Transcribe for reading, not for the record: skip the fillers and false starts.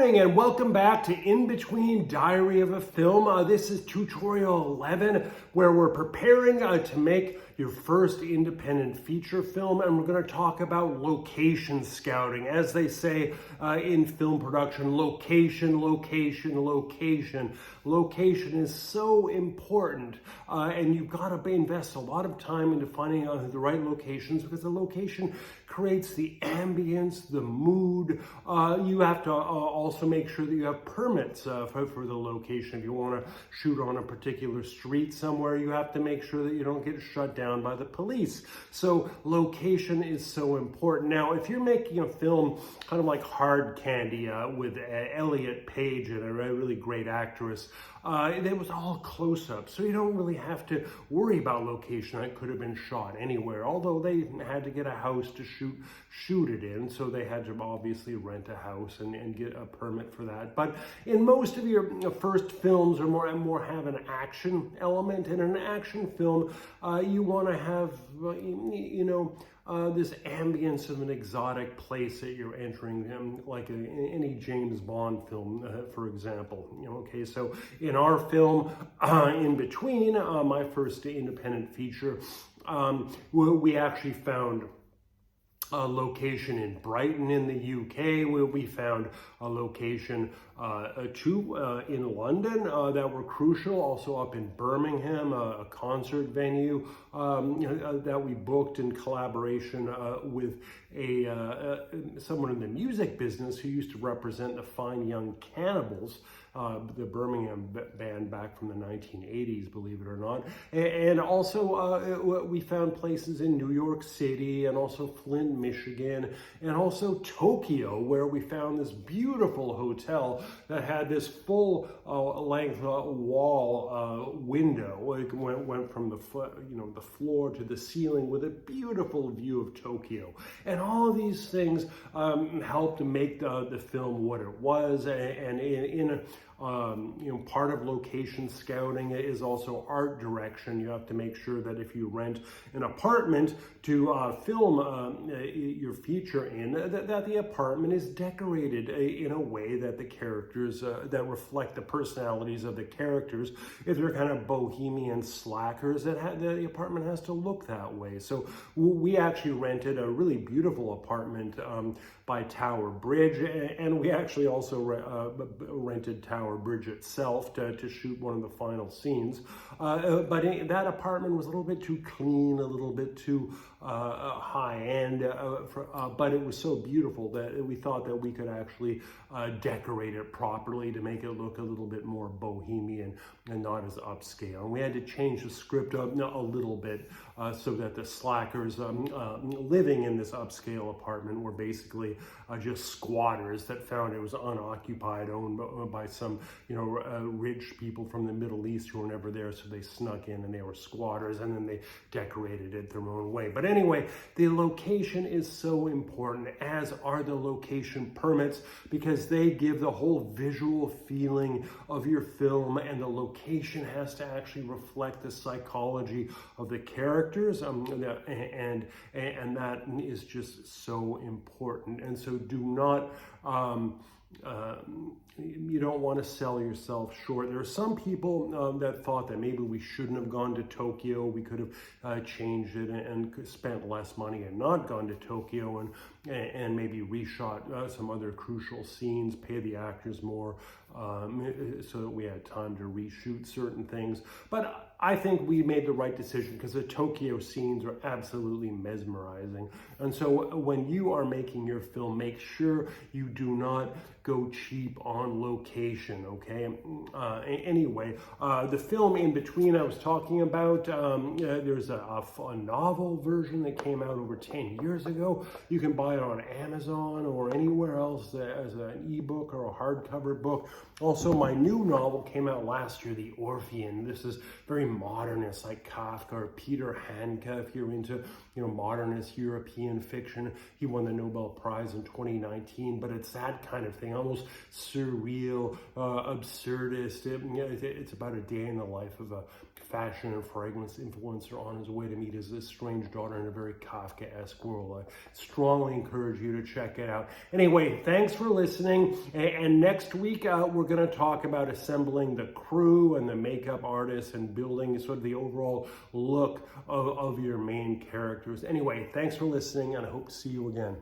morning and welcome back to Inbetween Diary of a Film. This is tutorial 11 where we're preparing to make your first independent feature film, and we're going to talk about location scouting. As they say in film production, location, location, location. Location is so important, and you've got to invest a lot of time into finding out the right locations, because the location creates the ambience, the mood. You have to also make sure that you have permits for the location. If you want to shoot on a particular street somewhere, you have to make sure that you don't get shut down by the police. So location is so important. Now, if you're making a film kind of like Hard Candy with Elliot Page and a really great actress, it was all close-up, so you don't really have to worry about location. That could have been shot anywhere, although they had to get a house to shoot it in, so they had to obviously rent a house and get a permit for that. But in most of your first films are more have an action element. In an action film, you want to have this ambience of an exotic place that you're entering, like any James Bond film, for example. Okay, so in our film, Inbetween, my first independent feature, we actually found a location in Brighton in the UK, where we found a location in London that were crucial, also up in Birmingham, a concert venue that we booked in collaboration with someone in the music business who used to represent the Fine Young Cannibals, the Birmingham band back from the 1980s, believe it or not. And also we found places in New York City and also Flint, Michigan, and also Tokyo, where we found this beautiful hotel that had this full length wall window. It went from the floor to the ceiling with a beautiful view of Tokyo. And all of these things helped to make the film what it was. And part of location scouting is also art direction. You have to make sure that if you rent an apartment to film your feature in, that the apartment is decorated in a way that the characters, that reflect the personalities of the characters. If they're kind of bohemian slackers, the apartment has to look that way. So we actually rented a really beautiful apartment by Tower Bridge, and we actually also rented Tower Bridge itself to shoot one of the final scenes. But that apartment was a little bit too clean, a little bit too high-end, but it was so beautiful that we thought that we could actually decorate it properly to make it look a little bit more bohemian and not as upscale. And we had to change the script a little bit so that the slackers living in this upscale apartment were basically just squatters that found it was unoccupied, owned by some rich people from the Middle East who were never there, so they snuck in and they were squatters, and then they decorated it their own way. But anyway, the location is so important, as are the location permits, because they give the whole visual feeling of your film, and the location has to actually reflect the psychology of the characters, and that is just so important. And so do not you don't want to sell yourself short. There are some people that thought that maybe we shouldn't have gone to Tokyo. We could have changed it and spent less money and not gone to Tokyo and maybe reshot some other crucial scenes, pay the actors more so that we had time to reshoot certain things. But I think we made the right decision, because the Tokyo scenes are absolutely mesmerizing. And so when you are making your film, make sure you do not go cheap on location, okay? Anyway, the film Inbetween I was talking about, there's a novel version that came out over 10 years ago. You can buy it on Amazon or anywhere else as an ebook or a hardcover book. Also, my new novel came out last year, The Orphean. This is very modernist, like Kafka or Peter Handke, if you're into modernist European fiction. He won the Nobel Prize in 2019, but it's that kind of thing, almost surreal, absurdist. It's about a day in the life of a fashion and fragrance influencer on his way to meet his estranged daughter in a very Kafkaesque world. I strongly encourage you to check it out. Anyway, thanks for listening. And next week, we're going to talk about assembling the crew and the makeup artists and building sort of the overall look of your main characters. Anyway, thanks for listening, and I hope to see you again.